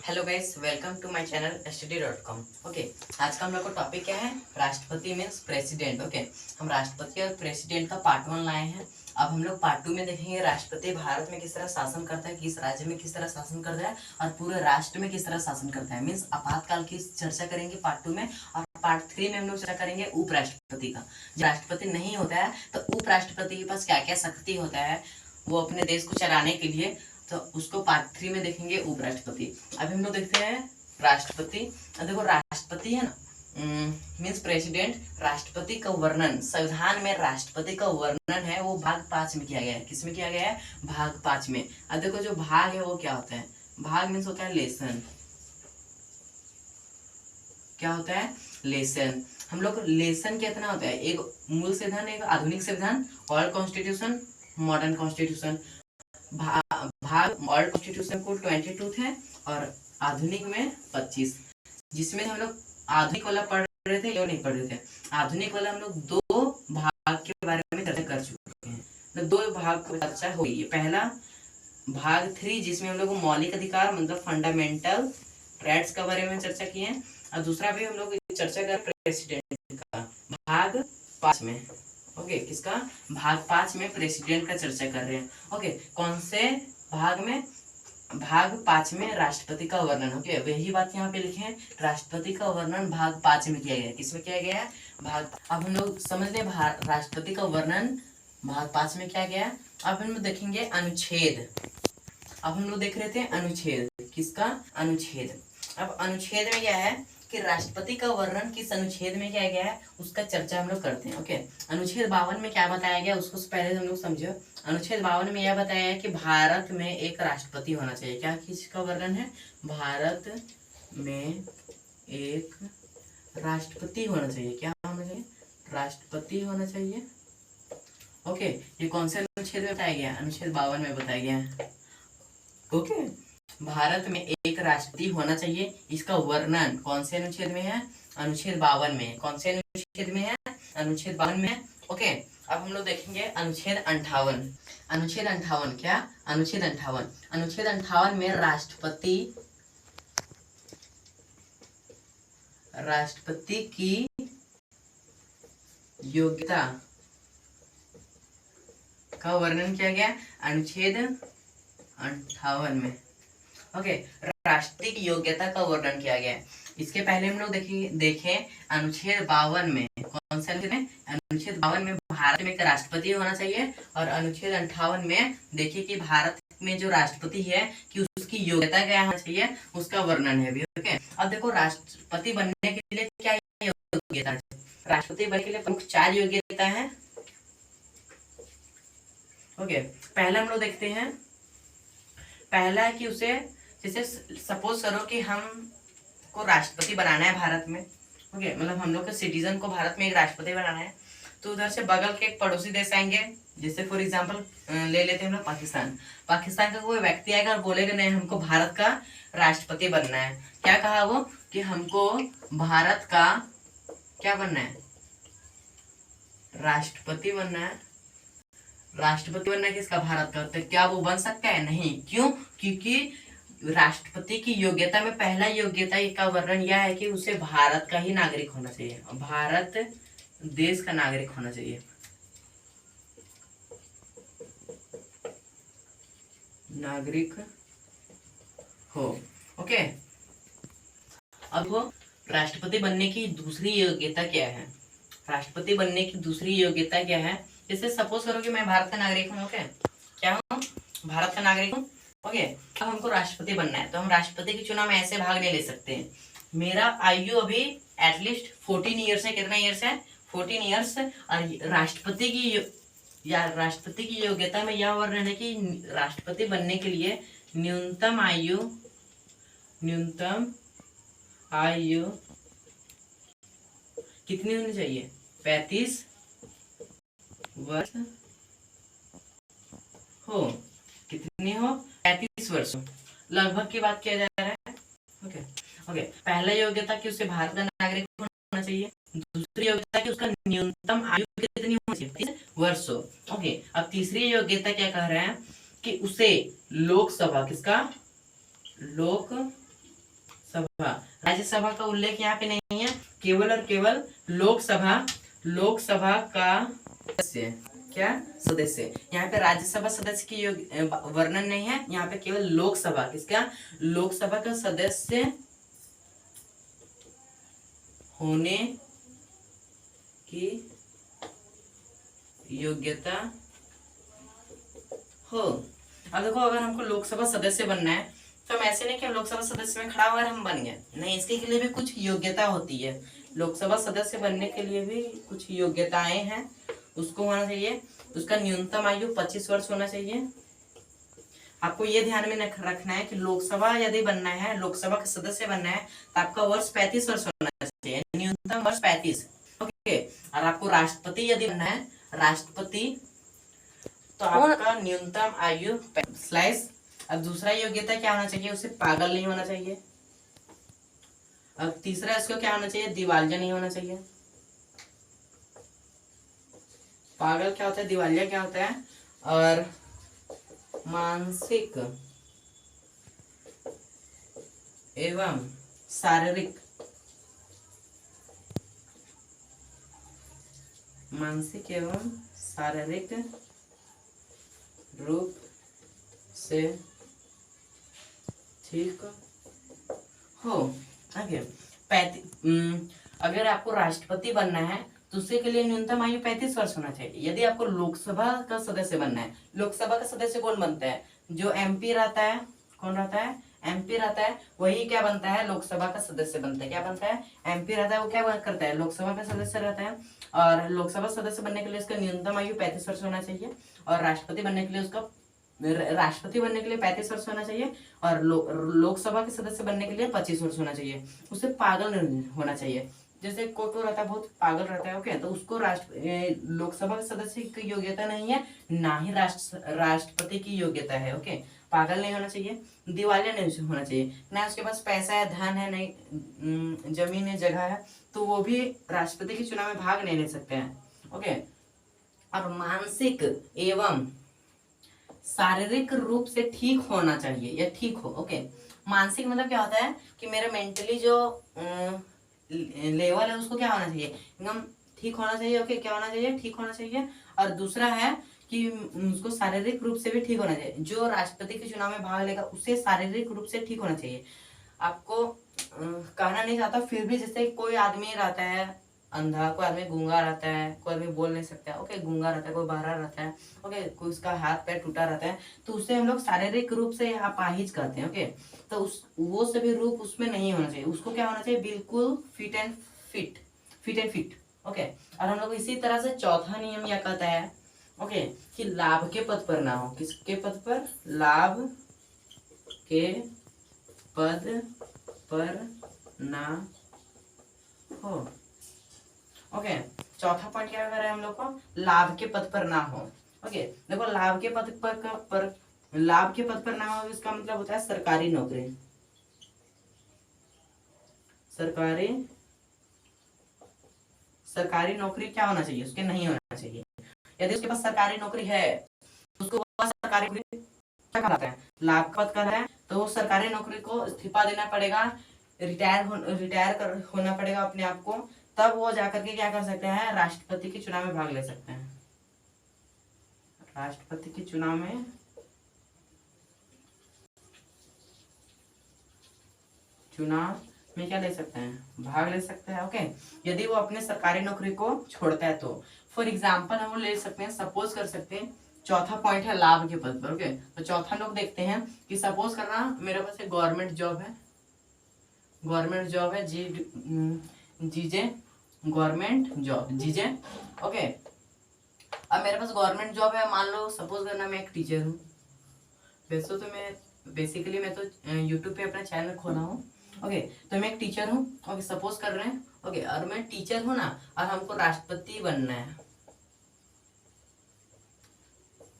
Hello guys, welcome to my channel study.com। Okay, आज का हम लोग का टॉपिक क्या है? राष्ट्रपति मीन्स प्रेसिडेंट। ओके, हम राष्ट्रपति और प्रेसिडेंट का पार्ट 1 लाए हैं। अब हम लोग पार्ट 2 में देखेंगे राष्ट्रपति भारत में किस तरह शासन करता है, किस राज्य में किस तरह शासन करता है और पूरे राष्ट्र में किस तरह शासन करता है। मीन्स आपातकाल की चर्चा करेंगे पार्ट 2 में। और पार्ट 3 में हम लोग चर्चा करेंगे उपराष्ट्रपति का। जब राष्ट्रपति नहीं होता है तो उपराष्ट्रपति के पास क्या क्या शक्ति होता है वो अपने देश को चलाने के लिए, तो उसको पार्ट 3 में देखेंगे उपराष्ट्रपति। अभी हम लोग देखते हैं राष्ट्रपति। देखो, राष्ट्रपति है ना, मीन्स प्रेसिडेंट। राष्ट्रपति का वर्णन संविधान में राष्ट्रपति का वर्णन है वो भाग 5 में किया गया है। किसमें किया गया है? भाग 5 में। अब देखो, जो भाग है वो क्या होता है? भाग मीन्स होता है लेसन। क्या होता है? लेसन। हम लोग लेसन कितना होता है? एक मूल संविधान, एक आधुनिक संविधान, ओल्ड कॉन्स्टिट्यूशन, मॉडर्न कॉन्स्टिट्यूशन। भाग ओल्ड कॉन्स्टिट्यूशन को 22 थे और आधुनिक में 25, जिसमें हम लोग आधुनिक वाला पढ़ रहे थे या नहीं पढ़ रहे थे। आधुनिक वाला हम लोग 2 भाग के बारे में चर्चा कर चुके हैं, तो 2 भाग की चर्चा हो गई है। पहला भाग 3 जिसमें हम लोग मौलिक अधिकार मतलब फंडामेंटल राइट्स के बारे में चर्चा किए हैं, और दूसरा भी हम लोग चर्चा कर प्रेसिडेंट का भाग 5 में। ओके, किसका? भाग 5 में प्रेसिडेंट का चर्चा कर रहे हैं। ओके, कौन से भाग में? भाग 5 में राष्ट्रपति का वर्णन। ओके, वही बात यहाँ पे लिखे हैं, राष्ट्रपति का वर्णन भाग 5 में किया गया है। किसमें किया गया है? भाग। अब हम लोग समझ लें राष्ट्रपति का वर्णन भाग 5 में किया गया है। अब हम लोग देखेंगे अनुच्छेद। अब हम लोग देख रहे थे अनुच्छेद। किसका? अनुच्छेद। अब अनुच्छेद में क्या है कि राष्ट्रपति का वर्णन किस अनुच्छेद में किया गया है उसका चर्चा हम लोग करते हैं। ओके, अनुच्छेद 52 में क्या बताया गया उसको पहले हम लोग समझो। अनुच्छेद 52 में यह बताया है कि भारत में एक राष्ट्रपति होना चाहिए। क्या किसका वर्णन है? भारत में एक राष्ट्रपति होना चाहिए। क्या होना चाहिए? राष्ट्रपति होना चाहिए। ओके, ये कौन से अनुच्छेद में बताया गया? अनुच्छेद 52 में बताया गया है। ओके, भारत में एक राष्ट्रपति होना चाहिए। इसका वर्णन कौन से अनुच्छेद में है? अनुच्छेद 52 में। कौन से अनुच्छेद में है? अनुच्छेद 52 में। ओके, अब हम लोग देखेंगे अनुच्छेद 58। अनुच्छेद 58 क्या? अनुच्छेद 58। अनुच्छेद 58 में राष्ट्रपति की योग्यता का वर्णन किया गया अनुच्छेद 58 में। ओके, राष्ट्रपति की योग्यता का वर्णन किया गया है। इसके पहले हम लोग देखें अनुच्छेद 52 में। कौन से अनुच्छेद में? अनुच्छेद 52 में भारत में एक राष्ट्रपति होना चाहिए, और अनुच्छेद 58 में देखिए कि भारत में जो राष्ट्रपति है कि उसकी योग्यता क्या होना चाहिए उसका वर्णन है भी। ओके, अब देखो, राष्ट्रपति बनने के लिए क्या योग्यता है? राष्ट्रपति बनने के लिए प्रमुख 4 योग्यता है। ओके, पहला हम लोग देखते हैं। पहला है कि उसे, जैसे सपोज करो कि हम को राष्ट्रपति बनाना है भारत में। ओके, मतलब हम लोग के सिटीजन को भारत में एक राष्ट्रपति बनाना है, तो उधर से बगल के एक पड़ोसी देश आएंगे। जैसे फॉर एग्जांपल ले लेते हैं हम लोग पाकिस्तान। पाकिस्तान का कोई व्यक्ति आएगा और बोलेगा नहीं हमको भारत का राष्ट्रपति बनना है। क्या कहा वो? कि हमको भारत का क्या बनना है? राष्ट्रपति बनना है। राष्ट्रपति बनना है किसका? भारत का। तो क्या वो बन सकता है? नहीं। क्यों? क्योंकि राष्ट्रपति की योग्यता में पहला योग्यता का वर्णन यह है कि उसे भारत का ही नागरिक होना चाहिए, भारत देश का नागरिक होना चाहिए। नागरिक हो। ओके, अब वो राष्ट्रपति बनने की दूसरी योग्यता क्या है? राष्ट्रपति बनने की दूसरी योग्यता क्या है? जैसे सपोज करो कि मैं भारत का नागरिक हूँ। ओके, क्या हूँ? भारत का नागरिक हूँ। ओके, अब हमको राष्ट्रपति बनना है, तो हम राष्ट्रपति के चुनाव में ऐसे भाग नहीं ले सकते हैं। मेरा आयु अभी एटलीस्ट 14 ईयर्स है। कितना ईयर्स है? 14 ईयर्स। और राष्ट्रपति की योग्यता में यह वर्णन है कि राष्ट्रपति बनने के लिए न्यूनतम आयु कितनी होनी चाहिए? 35 वर्ष हो। कितनी हो? 35 वर्ष लगभग की बात किया जा रहा है। ओके ओके, पहला योग्यता कि उसे भारत का नागरिक होना चाहिए। दूसरी योग्यता कि उसका न्यूनतम आयु कितनी होनी चाहिए? 30 वर्ष। ओके, अब तीसरी योग्यता क्या कह रहे हैं कि उसे लोकसभा, किसका? लोक सभा, राज्यसभा का उल्लेख यहाँ पे नहीं है, केवल और केवल लोकसभा, लोकसभा का सदस्य, क्या सदस्य, यहाँ पे राज्यसभा सदस्य की वर्णन नहीं है, यहाँ पे केवल लोकसभा, किसका, लोकसभा का सदस्य होने की योग्यता हो। अब देखो, अगर हमको लोकसभा सदस्य बनना है तो हम ऐसे नहीं कि हम लोकसभा सदस्य में खड़ा हुआ हम बन गए, नहीं, इसके लिए भी कुछ योग्यता होती है। लोकसभा सदस्य बनने के लिए भी कुछ योग्यताएं हैं, उसको होना चाहिए। उसका न्यूनतम आयु 25 वर्ष होना चाहिए। आपको ये ध्यान में रखना है कि लोकसभा यदि बनना है, लोकसभा का सदस्य बनना है तो आपका वर्ष 35 वर्ष होना चाहिए, न्यूनतम वर्ष 35। ओके, और आपको राष्ट्रपति यदि बनना है, राष्ट्रपति, तो आपका न्यूनतम आयु स्लाइस। अब दूसरा योग्यता क्या होना चाहिए, उसे पागल नहीं होना चाहिए। अब तीसरा इसको क्या होना चाहिए, दिवालिया नहीं होना चाहिए। पागल क्या होता है, दिवालिया क्या होता है, और मानसिक एवं शारीरिक, मानसिक एवं शारीरिक रूप से ठीक हो। ओके, अगर आपको राष्ट्रपति बनना है तो उसके लिए न्यूनतम आयु 35 वर्ष होना चाहिए। यदि आपको लोकसभा का सदस्य बनना है, लोकसभा का सदस्य कौन बनता है, जो एमपी रहता है, कौन रहता है, एमपी रहता है, वही क्या बनता है, लोकसभा का सदस्य बनता है। क्या बनता है, एमपी रहता है, वो क्या करता है, लोकसभा का सदस्य रहता है। और लोकसभा सदस्य बनने के लिए उसका न्यूनतम आयु 35 वर्ष होना चाहिए, और राष्ट्रपति बनने के लिए उसका, राष्ट्रपति बनने के लिए 35 वर्ष होना चाहिए, और लोकसभा के सदस्य बनने के लिए 25 वर्ष होना चाहिए। उसे पागल नहीं होना चाहिए। जैसे कोई रहता है बहुत पागल रहता है, ओके, तो उसको लोकसभा के सदस्य की योग्यता नहीं है, ना ही राष्ट्रपति की योग्यता है। ओके, पागल नहीं होना चाहिए, दिवालिया नहीं होना चाहिए, ना उसके पास पैसा है, धन है, नहीं जमीन है, जगह है, तो वो भी राष्ट्रपति के चुनाव में भाग नहीं ले सकते हैं। ओके, और मानसिक एवं शारीरिक रूप से ठीक होना चाहिए, या ठीक हो। ओके, मानसिक मतलब क्या होता है कि मेरा मेंटली जो लेवल है उसको क्या होना चाहिए, एकदम ठीक होना चाहिए। ओके, क्या होना चाहिए, ठीक होना चाहिए। और दूसरा है कि उसको शारीरिक रूप से भी ठीक होना चाहिए। जो राष्ट्रपति के चुनाव में भाग लेगा उसे शारीरिक रूप से ठीक होना चाहिए। आपको कहना नहीं चाहता, फिर भी जैसे कोई आदमी रहता है अंधा, कोई आदमी गूंगा रहता है, कोई आदमी बोल नहीं सकता है, ओके, गूंगा रहता है, कोई बहरा रहता है, ओके, कोई उसका हाथ पैर टूटा रहता है, तो उसे हम लोग शारीरिक रूप से अपाहिज कहते हैं। ओके, तो उस वो सभी रूप उसमें नहीं होना चाहिए, उसको क्या होना चाहिए, बिल्कुल फिट एंड फिट। ओके, और हम लोग इसी तरह से चौथा नियम यह कहता है, ओके, कि लाभ के पद पर ना हो। किसके पद पर, लाभ के पद पर ना हो। ओके, चौथा पॉइंट क्या कर रहे हैं हम लोग को, लाभ के पद पर ना हो। ओके, देखो, लाभ के पद लाभ के पद पर ना हो, इसका मतलब होता है सरकारी नौकरी। सरकारी नौकरी क्या होना चाहिए, उसके नहीं होना चाहिए। यदि उसके पास सरकारी नौकरी है, उसको सरकारी नौकरी क्या कहलाता है, लाभ पद कर है, तो वो सरकारी नौकरी को इस्तीफा देना पड़ेगा, रिटायर होना पड़ेगा अपने आप को, तब वो जाकर के क्या कर सकते हैं, राष्ट्रपति के चुनाव में भाग ले सकते हैं। राष्ट्रपति के चुनाव में क्या ले सकते हैं, भाग ले सकते हैं। ओके, यदि वो अपने सरकारी नौकरी को छोड़ता है तो फॉर एग्जाम्पल हम ले सकते हैं, सपोज कर सकते हैं, चौथा पॉइंट है लाभ के पद पर। ओके, तो चौथा लोग देखते हैं कि सपोज करना मेरे पास एक गवर्नमेंट जॉब है, जीजे गवर्नमेंट जॉब, जीजे। ओके, अब मेरे पास गवर्नमेंट जॉब है, मान लो सपोज करना मैं एक टीचर हूँ। वैसे तो मैं बेसिकली मैं तो यूट्यूब पे अपना चैनल खोला हूँ। ओके, तो मैं एक टीचर हूँ। ओके, सपोज कर रहे हैं, ओके, और मैं टीचर हूँ ना, और हमको राष्ट्रपति बनना है।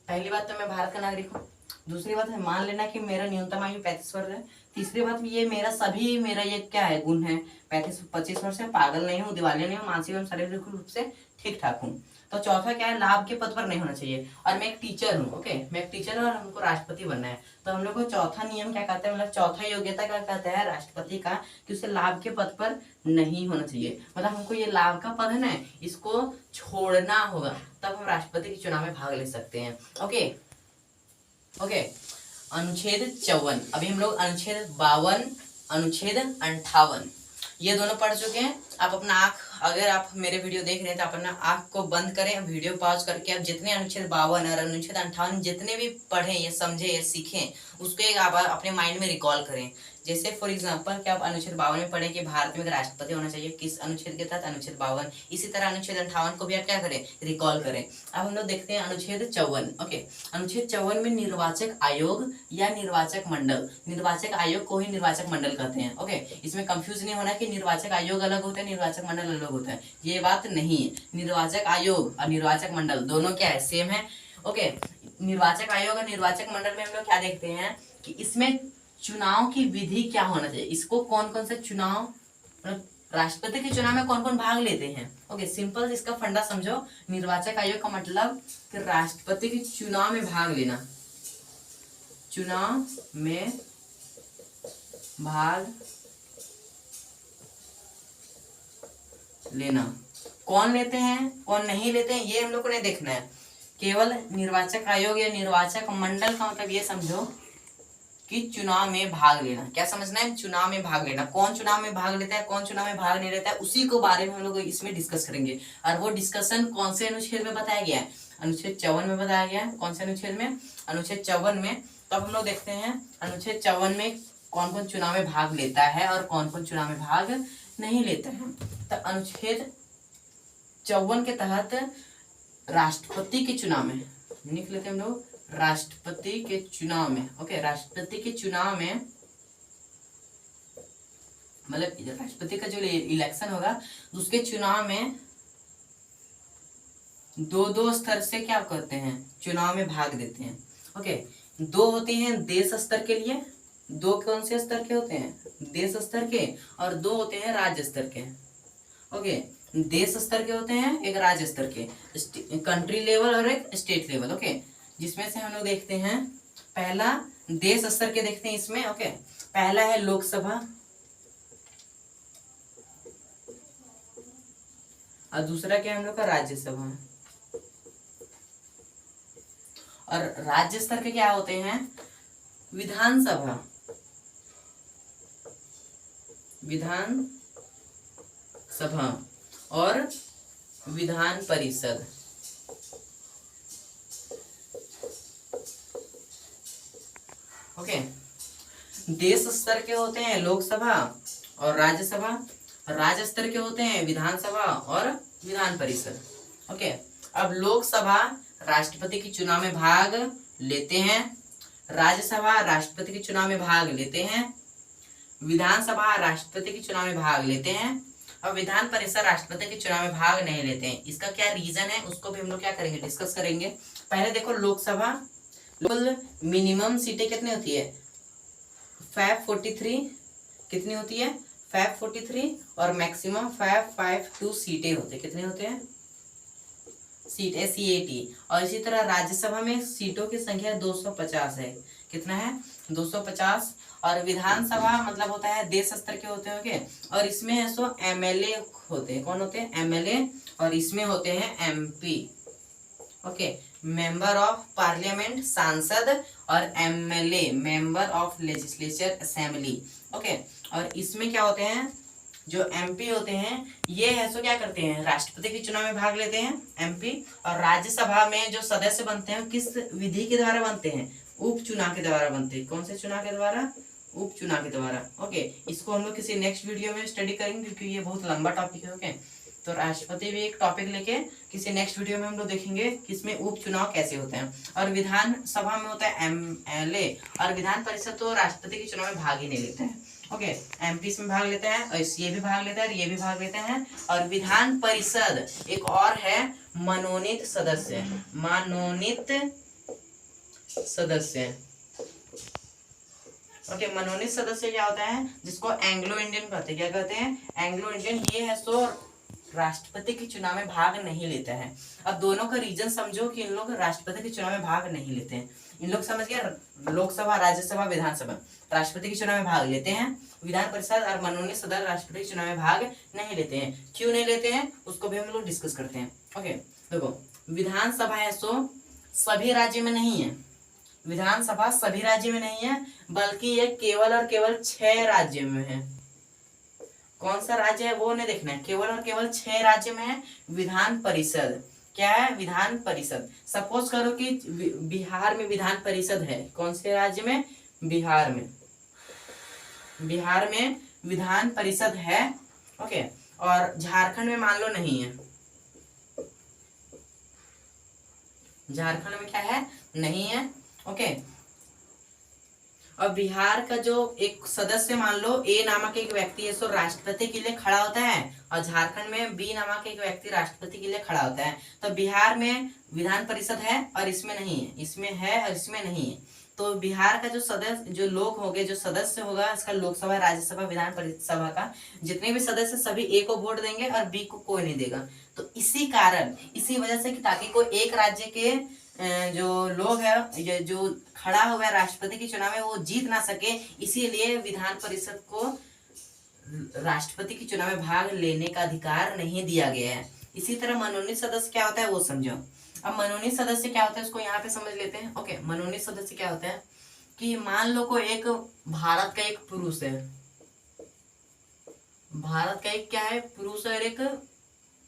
पहली बात तो मैं भारत का नागरिक हूँ, दूसरी बात है मान लेना कि मेरा न्यूनतम आयु 35 वर्ष है। तीसरी बात ये मेरा ये क्या है गुण है, 25 वर्ष है, पागल नहीं हूँ, दिवालिया नहीं हूँ, मानसिक एवं शारीरिक रूप से ठीक ठाक हूँ। तो चौथा क्या है, लाभ के पद पर नहीं होना चाहिए, और मैं एक टीचर हूँ। ओके, मैं एक टीचर हूँ और हमको राष्ट्रपति बनना है। तो हम लोग को चौथा नियम क्या कहता है, मतलब चौथा योग्यता क्या कहता है राष्ट्रपति का, कि उसे लाभ के पद पर नहीं होना चाहिए। मतलब हमको ये लाभ का पद है ना, इसको छोड़ना होगा, तब हम राष्ट्रपति के चुनाव में भाग ले सकते हैं। ओके ओके, अनुच्छेद 54, अभी हम लोग अनुच्छेद 52, अनुच्छेद 58 ये दोनों पढ़ चुके हैं। आप अपना आंख, अगर आप मेरे वीडियो देख रहे हैं तो आप अपना आंख को बंद करें, वीडियो पॉज करके आप जितने अनुच्छेद 52 और अनुच्छेद 58 जितने भी पढ़ें या समझे या सीखें, उसको एक आप अपने माइंड में रिकॉल करें। जैसे फॉर एग्जांपल कि आप अनुच्छेद 52 में पढ़ें कि भारत में राष्ट्रपति होना चाहिए, किस अनुच्छेद के तहत, अनुच्छेद 52। इसी तरह अनुच्छेद 58 को भी आप क्या करें, रिकॉल करें। अब हम लोग देखते हैं अनुच्छेद 54। ओके, अनुच्छेद 54 में निर्वाचक आयोग या निर्वाचक मंडल, निर्वाचक आयोग को ही निर्वाचक मंडल कहते हैं। ओके, इसमें कंफ्यूज नहीं होना कि निर्वाचक आयोग अलग होता है, निर्वाचक मंडल अलग होता है, ये बात नहीं है। निर्वाचक आयोग और निर्वाचक मंडल दोनों क्या है, सेम है। ओके, निर्वाचक आयोग और निर्वाचक मंडल में हम लोग क्या देखते हैं कि इसमें चुनाव की विधि क्या होना चाहिए, इसको कौन कौन से चुनाव, राष्ट्रपति के चुनाव में कौन कौन भाग लेते हैं। ओके, सिंपल इसका फंडा समझो। निर्वाचक आयोग का मतलब कि राष्ट्रपति के चुनाव में भाग लेना, चुनाव में भाग लेना। कौन लेते हैं कौन नहीं लेते हैं ये हम लोग को नहीं देखना है, केवल निर्वाचक आयोग या निर्वाचक मंडल का मतलब ये समझो कि चुनाव में भाग लेना। क्या समझना है, चुनाव में भाग लेना। कौन चुनाव में भाग लेता है, कौन चुनाव में भाग नहीं लेता है, उसी को बारे में हम लोग इसमें डिस्कस करेंगे। और वो डिस्कशन कौन से अनुच्छेद में बताया गया है, अनुच्छेद 54 में बताया गया है। कौन से अनुच्छेद में, अनुच्छेद 54 में। तो अब हम लोग देखते हैं अनुच्छेद 54 में कौन कौन चुनाव में भाग लेता है और कौन कौन चुनाव में भाग नहीं लेता है। तो अनुच्छेद 54 के तहत राष्ट्रपति के चुनाव में, लिख लेते हैं हम लोग, राष्ट्रपति के चुनाव में। ओके, राष्ट्रपति के चुनाव में मतलब राष्ट्रपति का जो इलेक्शन होगा उसके चुनाव में दो स्तर से क्या करते हैं, चुनाव में भाग देते हैं। ओके, दो होते हैं देश स्तर के लिए, दो कौन से स्तर के होते हैं, देश स्तर के, और दो होते हैं राज्य स्तर के। ओके, देश स्तर के होते हैं, एक राज्य स्तर के, कंट्री लेवल और एक स्टेट लेवल। ओके, जिसमें से हम लोग देखते हैं पहला देश स्तर के देखते हैं इसमें। ओके, पहला है लोकसभा और दूसरा क्या है हम लोग का राज्यसभा। और राज्य स्तर के क्या होते हैं, विधानसभा, विधानसभा और विधान परिषद। ओके, देश स्तर के होते हैं लोकसभा और राज्यसभा, राज्य स्तर के होते हैं विधानसभा और विधान परिषद। ओके, अब लोकसभा राष्ट्रपति के चुनाव में भाग लेते हैं, राज्यसभा राष्ट्रपति के चुनाव में भाग लेते हैं, विधानसभा राष्ट्रपति के चुनाव में भाग लेते हैं, और विधान परिषद राष्ट्रपति के चुनाव में भाग नहीं लेते हैं। इसका क्या रीजन है उसको भी हम लोग क्या करेंगे, डिस्कस करेंगे। पहले देखो लोकसभा, मिनिमम सीटें कितनी होती है, 543 कितनी होती है, 543, और मैक्सिमम 552 सीटें होते हैं। कितने होते हैं सीट, SEAT। और इसी तरह राज्यसभा में सीटों की संख्या 250 है। कितना है, 250। और विधानसभा मतलब होता है देश स्तर के होते हैं। ओके, और इसमें है सो MLA होते हैं। कौन होते हैं, MLA। और इसमें होते हैं MP। Okay, member of parliament, सांसद, और MLA member of legislature assembly. Okay, और इसमें क्या होते हैं, जो MP होते हैं ये है सो क्या करते हैं, राष्ट्रपति के चुनाव में भाग लेते हैं MP। और राज्यसभा में जो सदस्य बनते हैं किस विधि के द्वारा बनते हैं, उपचुनाव के द्वारा बनते हैं। कौन से चुनाव के द्वारा, उपचुनाव के द्वारा। ओके, इसको हम लोग किसी नेक्स्ट वीडियो में स्टडी करेंगे क्योंकि ये बहुत लंबा टॉपिक है। ओके, तो राष्ट्रपति भी एक टॉपिक लेके किसी नेक्स्ट वीडियो में हम लोग देखेंगे कि इसमें उपचुनाव कैसे होते हैं। और विधानसभा में होता है MLA, और विधान परिषद तो राष्ट्रपति के चुनाव में भाग ही नहीं लेते हैं। ओके, MP इसमें भाग लेते हैं, और ये भी भाग लेता है और ये भी भाग लेते हैं। और विधान परिषद एक और है मनोनीत सदस्य, मनोनीत सदस्य। ओके, मनोनीत सदस्य क्या होता है, जिसको एंग्लो इंडियन कहते हैं। क्या कहते हैं, एंग्लो इंडियन। ये है सो राष्ट्रपति के चुनाव में भाग नहीं लेता है। अब दोनों का रीजन समझो कि इन लोग राष्ट्रपति के चुनाव में भाग नहीं लेते हैं। इन लोग समझ गए, लोकसभा, राज्यसभा, विधानसभा, राष्ट्रपति के चुनाव में भाग लेते हैं। विधान परिषद और मनोनीत सदस्य राष्ट्रपति के चुनाव में भाग नहीं लेते हैं। क्यों नहीं लेते हैं उसको भी हम लोग डिस्कस करते हैं। ओके, देखो, विधानसभा है सो सभी राज्य में नहीं है। विधानसभा सभी राज्य में नहीं है, बल्कि ये केवल और केवल 6 राज्य में है। कौन सा राज्य है वो नहीं देखना है, केवल और केवल 6 राज्य में है। विधान परिषद क्या है, विधान परिषद। सपोज करो कि बिहार में विधान परिषद है। कौन से राज्य में, बिहार में। बिहार में विधान परिषद है। ओके, और झारखंड में मान लो नहीं है। झारखंड में क्या है, नहीं है। ओके, और बिहार का जो एक सदस्य मान लो ए नामक एक व्यक्ति है, सो राष्ट्रपति के लिए खड़ा होता है, और झारखंड में बी नामक एक व्यक्ति राष्ट्रपति के लिए खड़ा होता है। तो बिहार में विधान परिषद है और इसमें नहीं है, इसमें है और इसमें नहीं है। तो बिहार का जो सदस्य, जो लोग होंगे, जो सदस्य होगा इसका, लोकसभा, राज्यसभा, विधान परिसभा का जितने भी सदस्य सभी ए को वोट देंगे और बी को कोई नहीं देगा। तो इसी कारण, इसी वजह से कि ताकि कोई एक राज्य के जो लोग है, जो खड़ा हुआ है राष्ट्रपति के चुनाव में, वो जीत ना सके, इसीलिए विधान परिषद को राष्ट्रपति के चुनाव में भाग लेने का अधिकार नहीं दिया गया है। इसी तरह मनोनीत सदस्य क्या होता है वो समझो। अब मनोनीत सदस्य क्या होता है उसको यहाँ पे समझ लेते हैं। ओके, मनोनीत सदस्य क्या होता है कि मान लो कोई एक भारत का एक पुरुष है, भारत का एक क्या है, पुरुष, और एक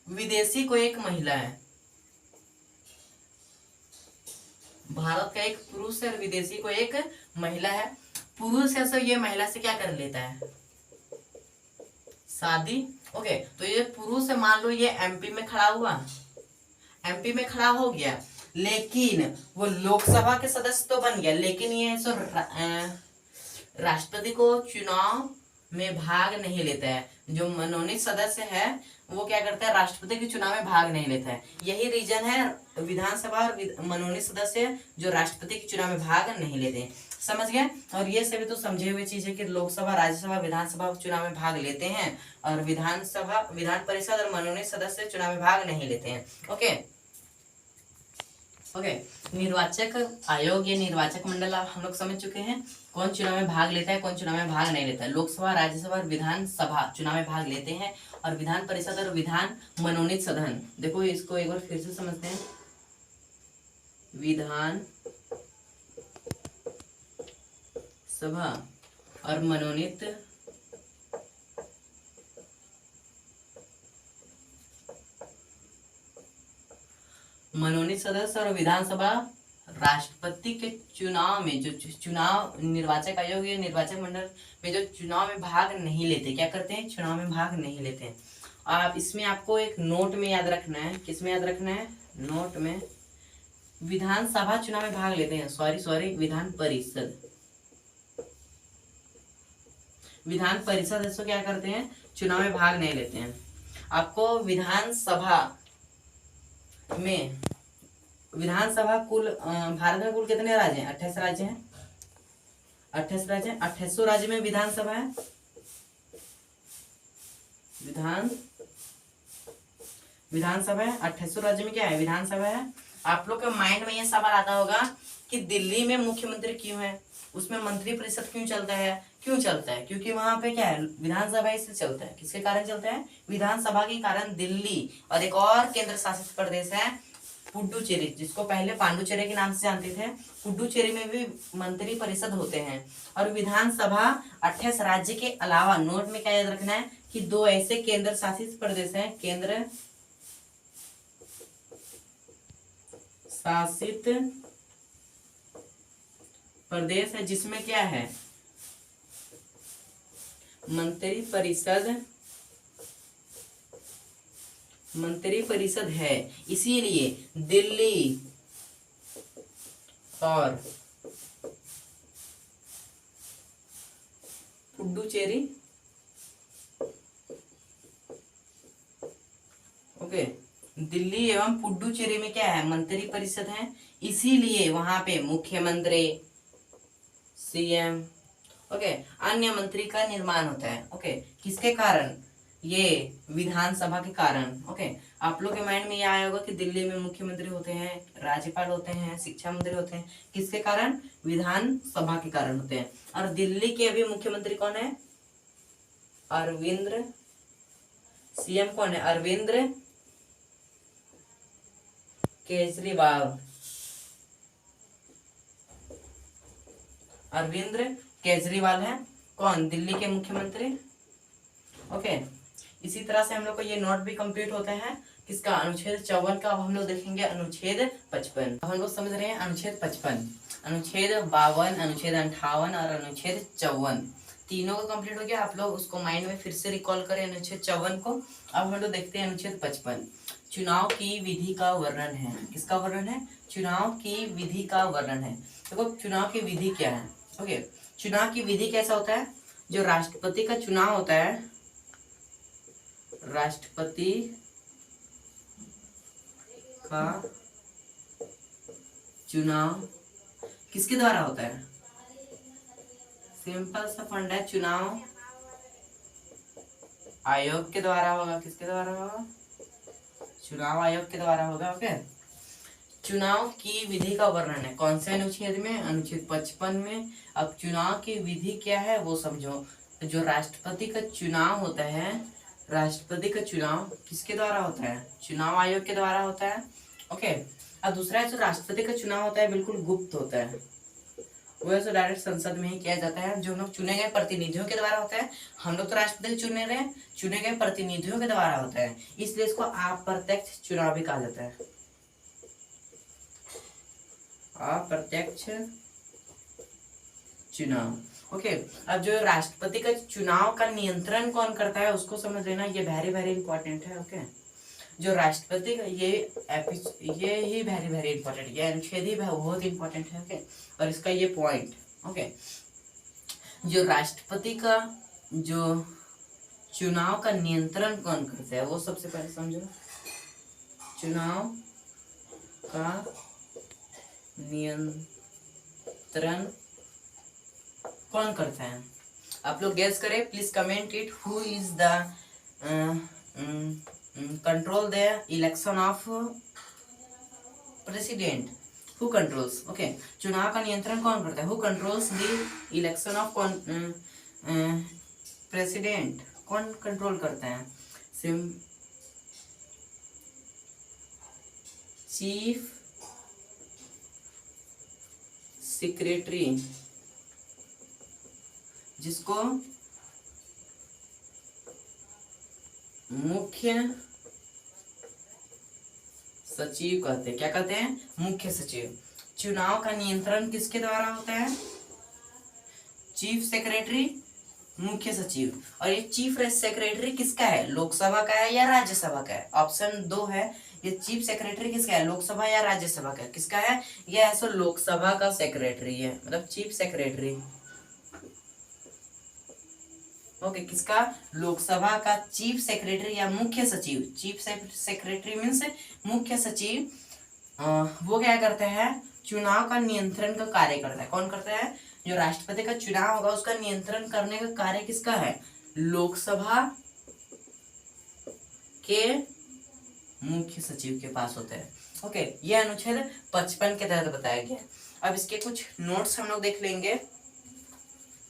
विदेशी कोई एक महिला है। भारत का एक पुरुष है और विदेशी को एक महिला है। पुरुष है सो ये महिला से क्या कर लेता है, शादी। ओके, तो ये पुरुष है, मान लो ये एमपी में खड़ा हुआ, एमपी में खड़ा हो गया, लेकिन वो लोकसभा के सदस्य तो बन गया, लेकिन ये सो राष्ट्रपति को चुनाव में भाग नहीं लेता है। जो मनोनीत सदस्य है वो क्या करता है, राष्ट्रपति के चुनाव में भाग नहीं लेता है। यही रीजन है विधानसभा और मनोनीत सदस्य जो राष्ट्रपति के चुनाव में भाग नहीं लेते हैं। समझ गए। और ये सभी तो समझे हुए चीज है कि लोकसभा, राज्यसभा, विधानसभा चुनाव में भाग लेते हैं, और विधानसभा, विधान परिषद और मनोनीत सदस्य चुनाव में भाग नहीं लेते हैं। ओके ओके, निर्वाचक आयोग या निर्वाचक मंडल हम लोग समझ चुके हैं। कौन चुनाव में भाग लेता है, कौन चुनाव में भाग नहीं लेता है। लोकसभा, राज्यसभा और विधानसभा चुनाव में भाग लेते हैं, और विधान परिषद और विधान मनोनीत सदन, देखो इसको एक बार फिर से समझते हैं। विधान सभा और मनोनीत सदस्य और विधानसभा राष्ट्रपति के चुनाव में, जो चुनाव निर्वाचक आयोग या निर्वाचक मंडल में जो चुनाव में भाग नहीं लेते, क्या करते हैं, चुनाव में भाग नहीं लेते हैं। आप इसमें आपको एक नोट में याद रखना है। किसमें याद रखना है, नोट में। विधानसभा चुनाव में भाग लेते हैं, सॉरी विधान परिषद, विधान परिषद इसको क्या करते हैं, चुनाव में भाग नहीं लेते हैं। आपको विधानसभा में, विधानसभा कुल भारत में कुल कितने राज्य हैं, 28 राज्य हैं। 28 राज्य हैं, 28 राज्य में विधानसभा है। विधानसभा है, 28 राज्य में क्या है, विधानसभा है। आप लोग के माइंड में ये सवाल आता होगा कि दिल्ली में मुख्यमंत्री क्यों है, उसमें मंत्री परिषद क्यों चलता है, क्योंकि वहां पे क्या है, विधानसभा इससे चलता है। किसके कारण चलता है, विधानसभा के कारण। दिल्ली और एक और केंद्र शासित प्रदेश है पुडुचेरी, जिसको पहले पांडुचेरी के नाम से जानते थे, पुडुचेरी में भी मंत्री परिषद होते हैं। और विधानसभा 28 राज्य के अलावा, नोट में क्या याद रखना है कि 2 ऐसे केंद्र शासित प्रदेश हैं, केंद्र शासित प्रदेश है, जिसमें क्या है, मंत्री परिषद है। इसीलिए दिल्ली और पुडुचेरी, ओके, दिल्ली एवं पुडुचेरी में क्या है, मंत्री परिषद है। इसीलिए वहां पे मुख्यमंत्री, सीएम, ओके, अन्य मंत्री का निर्माण होता है। ओके, किसके कारण? ये विधानसभा के कारण। ओके, आप लोग के माइंड में ये आया होगा कि दिल्ली में मुख्यमंत्री होते हैं, राज्यपाल होते हैं, शिक्षा मंत्री होते हैं, किसके कारण? विधानसभा के कारण होते हैं। और दिल्ली के अभी मुख्यमंत्री कौन है? अरविंद। सीएम कौन है? अरविंद केजरीवाल। अरविंद केजरीवाल है कौन? दिल्ली के मुख्यमंत्री। ओके, इसी तरह से हम लोग को ये नोट भी कंप्लीट होता है किसका? अनुच्छेद 54 का। अब हम लोग देखेंगे अनुच्छेद 55। हम लोग समझ रहे हैं अनुच्छेद 55, अनुच्छेद 52, अनुच्छेद 58 और अनुच्छेद 54, तीनों का कंप्लीट हो गया। आप लोग उसको माइंड में फिर से रिकॉल करें अनुच्छेद 54 को। अब हम लोग देखते हैं अनुच्छेद 55। चुनाव की विधि का वर्णन है। किसका वर्णन है? चुनाव की विधि का वर्णन है। देखो चुनाव की विधि क्या है। ओके, चुनाव की विधि कैसा होता है? जो राष्ट्रपति का चुनाव होता है, राष्ट्रपति का चुनाव किसके द्वारा होता है? सिंपल सा फंडा है, चुनाव आयोग के द्वारा होगा। किसके द्वारा होगा? चुनाव आयोग के द्वारा होगा। ओके, चुनाव की विधि का वर्णन है कौन से अनुच्छेद में? अनुच्छेद 55 में। अब चुनाव की विधि क्या है वो समझो। जो राष्ट्रपति का चुनाव होता है, राष्ट्रपति का चुनाव किसके द्वारा होता है? चुनाव आयोग के द्वारा होता है। ओके, अब दूसरा है जो राष्ट्रपति का चुनाव होता है बिल्कुल गुप्त होता है, वो ऐसे डायरेक्ट संसद में ही किया जाता है, जो लोग चुने गए प्रतिनिधियों के द्वारा होता है। हम लोग तो राष्ट्रपति चुने रहे, चुने गए प्रतिनिधियों के द्वारा होता है, इसलिए इसको अप्रत्यक्ष चुनाव भी कहा जाता है। अप्रत्यक्ष चुनाव। ओके, अब जो राष्ट्रपति का चुनाव का नियंत्रण कौन करता है उसको समझ लेना, ये वेरी इंपॉर्टेंट है। ओके, जो राष्ट्रपति का ये ही वेरी इंपॉर्टेंट, ये अनुच्छेद ही बहुत इंपॉर्टेंट है। ओके, और इसका ये पॉइंट। ओके, जो राष्ट्रपति का जो चुनाव का नियंत्रण कौन करता है वो सबसे पहले समझो। चुनाव का नियंत्रण कौन करता है? आप लोग गेस करें, please comment it. Who is the control the election of president? Who controls? Okay, चुनाव का नियंत्रण कौन करता है? Who controls the election of president? कौन कंट्रोल करता है? चीफ सेक्रेटरी, जिसको मुख्य सचिव कहते हैं। क्या कहते हैं? मुख्य सचिव। चुनाव का नियंत्रण किसके द्वारा होता है? चीफ सेक्रेटरी, मुख्य सचिव। और ये चीफ सेक्रेटरी किसका है? लोकसभा का है या राज्यसभा का है? ऑप्शन 2 है, ये चीफ सेक्रेटरी किसका है? लोकसभा या राज्यसभा का? किसका है? ये ऐसा लोकसभा का सेक्रेटरी है, मतलब चीफ सेक्रेटरी। ओके, किसका? लोकसभा का चीफ सेक्रेटरी या मुख्य सचिव। चीफ सेक्रेटरी मीन्स मुख्य सचिव। वो क्या करता है? चुनाव का नियंत्रण का कार्य करता है। कौन करता है? जो राष्ट्रपति का चुनाव होगा उसका नियंत्रण करने का कार्य किसका है? लोकसभा के मुख्य सचिव के पास होता है। ओके, ये अनुच्छेद 55 के तहत बताया गया। अब इसके कुछ नोट्स हम लोग देख लेंगे।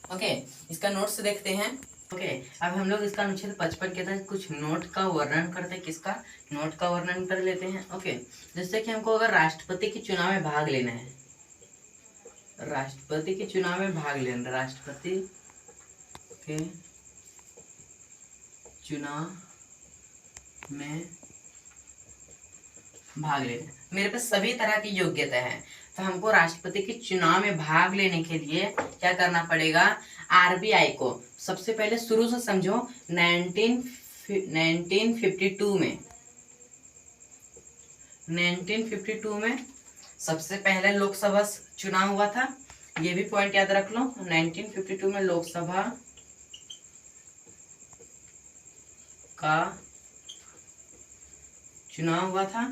ओके, इसका नोट्स देखते हैं। ओके, अब हम लोग इसका अनुच्छेद 55 के तहत कुछ नोट का वर्णन करते हैं। किसका? नोट का वर्णन कर लेते हैं। ओके, जैसे कि हमको अगर राष्ट्रपति के चुनाव में भाग लेना है, राष्ट्रपति के चुनाव में भाग लेना, राष्ट्रपति के चुनाव में भाग लेना, मेरे पास सभी तरह की योग्यता है, तो हमको राष्ट्रपति के चुनाव में भाग लेने के लिए क्या करना पड़ेगा? आरबीआई को सबसे पहले शुरू से समझो। 1952 में सबसे पहले लोकसभा चुनाव हुआ था। ये भी पॉइंट याद रख लो। 1952 में लोकसभा का चुनाव हुआ था।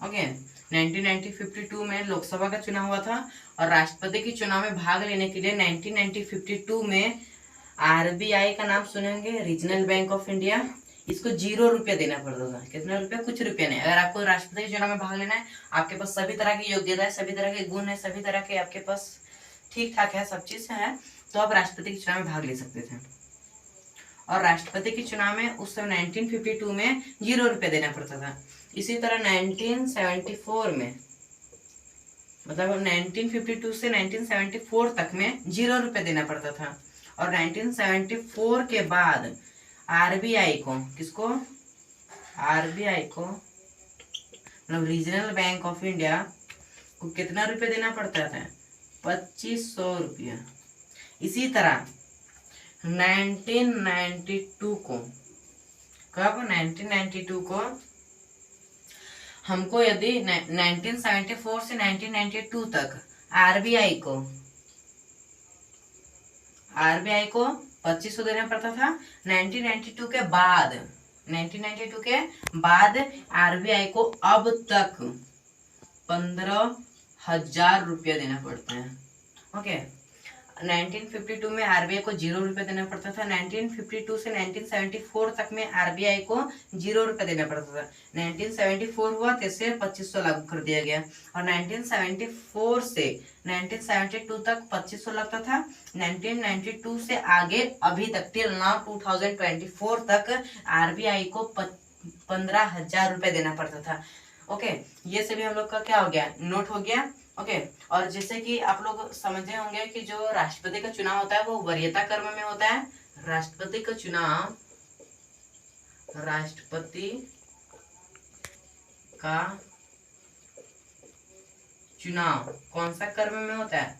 ओके, 1952 में लोकसभा का चुनाव हुआ था और राष्ट्रपति के चुनाव में भाग लेने के लिए 1952 में आरबीआई का नाम सुनेंगे, रीजनल बैंक ऑफ इंडिया, इसको 0 रुपया देना पड़ता था। कितना रुपया? कुछ रुपया नहीं। अगर आपको राष्ट्रपति के चुनाव में भाग लेना है, आपके पास सभी तरह की योग्यता है, सभी तरह के गुण है, सभी तरह के आपके पास ठीक ठाक है, सब चीज है, तो आप राष्ट्रपति के चुनाव में भाग ले सकते थे। और राष्ट्रपति के चुनाव में उस समय 1952 में 0 रुपया देना पड़ता था। इसी तरह 1974 में, मतलब 1952 से 1974 तक में 0 रुपया देना पड़ता था। और 1974 के बाद आरबीआई को, किसको? आरबीआई को, मतलब रीजनल बैंक ऑफ इंडिया को कितना रुपया देना पड़ता था? 2500 रुपया। इसी तरह 1992 को, कब? 1992 को हमको यदि 1974 से 1992 तक आरबीआई को 2500 देना पड़ता था। 1992 के बाद आरबीआई को अब तक 15,000 रुपया देना पड़ता है। ओके, 1952 में आरबीआई को 0 रुपया देना पड़ता था। 1952 से 1974 तक में आरबीआई को 0 रुपया देना पड़ता था। 1974 हुआ, तैसे 2500 लागू कर दिया गया। और 1974 से 1972 तक 2500 लगता था। 1992 से आगे अभी तक टिल नाउ 2024 तक आरबीआई को 15,000 रुपया देना पड़ता था। ओके, ये सभी हम लोग का क्या हो गया? नोट हो गया। ओके, और जैसे कि आप लोग समझे होंगे कि जो राष्ट्रपति का चुनाव होता है वो वरीयता क्रम में होता है। राष्ट्रपति का चुनाव, राष्ट्रपति का चुनाव कौन सा क्रम में होता है?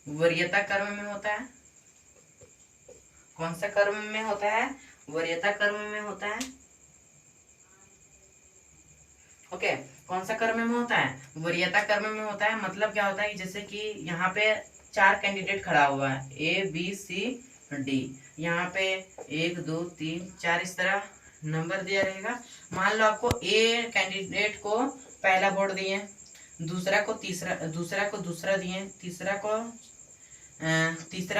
वरीयता क्रम में होता है। कौन सा क्रम में होता है? वरीयता क्रम में होता है। ओके, कौन सा क्रम में होता है? वरीयता क्रम में होता है। मतलब क्या होता है कि जैसे कि यहाँ पे 4 कैंडिडेट खड़ा हुआ है, ए बी सी डी। यहाँ पे 1 2 3 4 इस तरह नंबर दिया रहेगा। मान लो आपको ए कैंडिडेट को पहला वोट दिए, दूसरा को दूसरा दिए, तीसरा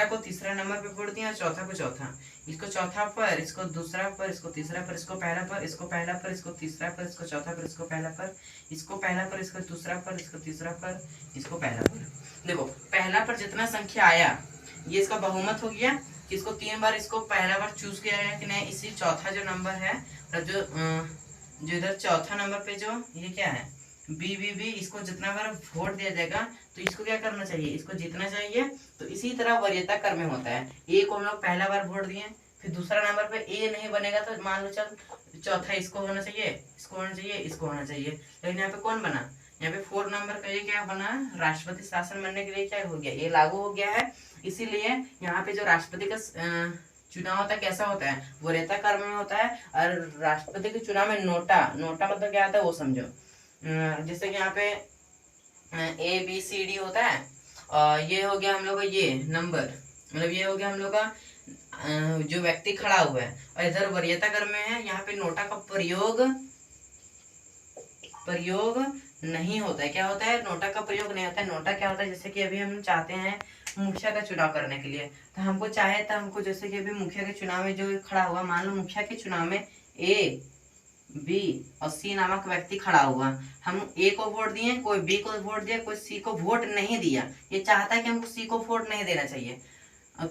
को तीसरा नंबर पे वोट दिया, चौथा को चौथा, इसको चौथा पर, इसको दूसरा पर, इसको तीसरा पर, इसको पहला पर, इसको पहला पर, इसको तीसरा पर, इसको चौथा पर, इसको पहला पर, इसको पहला पर, इसको दूसरा पर, इसको तीसरा पर, इसको पहला पर। देखो, पहला पर जितना संख्या आया ये इसका बहुमत हो गया। इसको 3 बार इसको पहला बार चूज किया गया कि नहीं, इसी चौथा जो नंबर है, जो इधर चौथा नंबर पे जो ये क्या है बी, इसको जितना बार वोट दिया जाएगा तो इसको क्या करना चाहिए? इसको जीतना चाहिए। तो इसी तरह वरीयता क्रम में होता है। ए को हम लोग पहला बार वोट दिए, फिर दूसरा नंबर पे ए नहीं बनेगा तो मान लो चल चौथा इसको होना चाहिए, इसको होना चाहिए, इसको होना चाहिए। लेकिन यहाँ पे कौन बना? यहाँ पे 4 नंबर का ये क्या बना? राष्ट्रपति शासन बनने के लिए क्या हो गया? ये लागू हो गया है। इसीलिए यहाँ पे जो राष्ट्रपति का चुनाव होता है कैसा होता है? वरीयता क्रम में होता है। और राष्ट्रपति के चुनाव में नोटा मतलब क्या आता है वो समझो। जैसे कि यहाँ पे ए बी सी डी होता है, और ये हो गया हम लोग का ये नंबर, मतलब ये हो गया हम लोग का जो व्यक्ति खड़ा हुआ है। और इधर वरीयता क्रम में है, यहाँ पे नोटा का प्रयोग नहीं होता है। क्या होता है? नोटा का प्रयोग नहीं होता है। नोटा क्या होता है? जैसे कि अभी हम चाहते हैं मुखिया का चुनाव करने के लिए, तो हमको चाहे तो हमको जैसे कि अभी मुखिया के चुनाव में जो खड़ा हुआ, मान लो मुखिया के चुनाव में ए बी और सी नामक व्यक्ति खड़ा हुआ, हम ए को वोट दिए, कोई बी को वोट दिया, कोई सी को वोट नहीं दिया। ये चाहता है कि हमको सी को वोट नहीं देना चाहिए।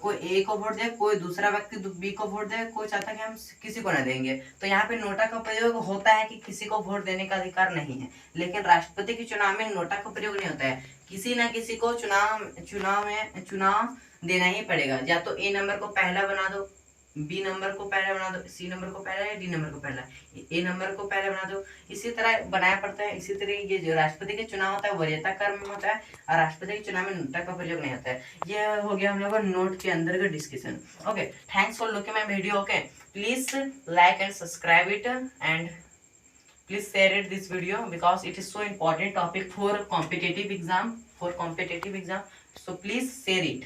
कोई ए को वोट दे, कोई दूसरा व्यक्ति बी को वोट दे, कोई चाहता है कि हम किसी को न देंगे। तो यहाँ पे नोटा का प्रयोग होता है कि किसी को वोट देने का अधिकार नहीं है। लेकिन राष्ट्रपति के चुनाव में नोटा का प्रयोग नहीं होता है। किसी न किसी को चुनाव देना ही पड़ेगा। या तो ए नंबर को पहला बना दो, बी नंबर को पहला बना दो, सी नंबर को पहला या डी नंबर को पहला, ए नंबर को पहला बना दो। इसी तरह बनाया पड़ता है। इसी तरह ये जो राष्ट्रपति के चुनाव होता है वरीयता क्रम में होता है, और राष्ट्रपति के चुनाव में नोटा का प्रयोग नहीं होता है। ये हो गया हम लोग का नोट के अंदर का discussion. Okay, thanks for looking my video. Okay, please like and subscribe it and please share it this video because it is so important topic for competitive exam, so please share it.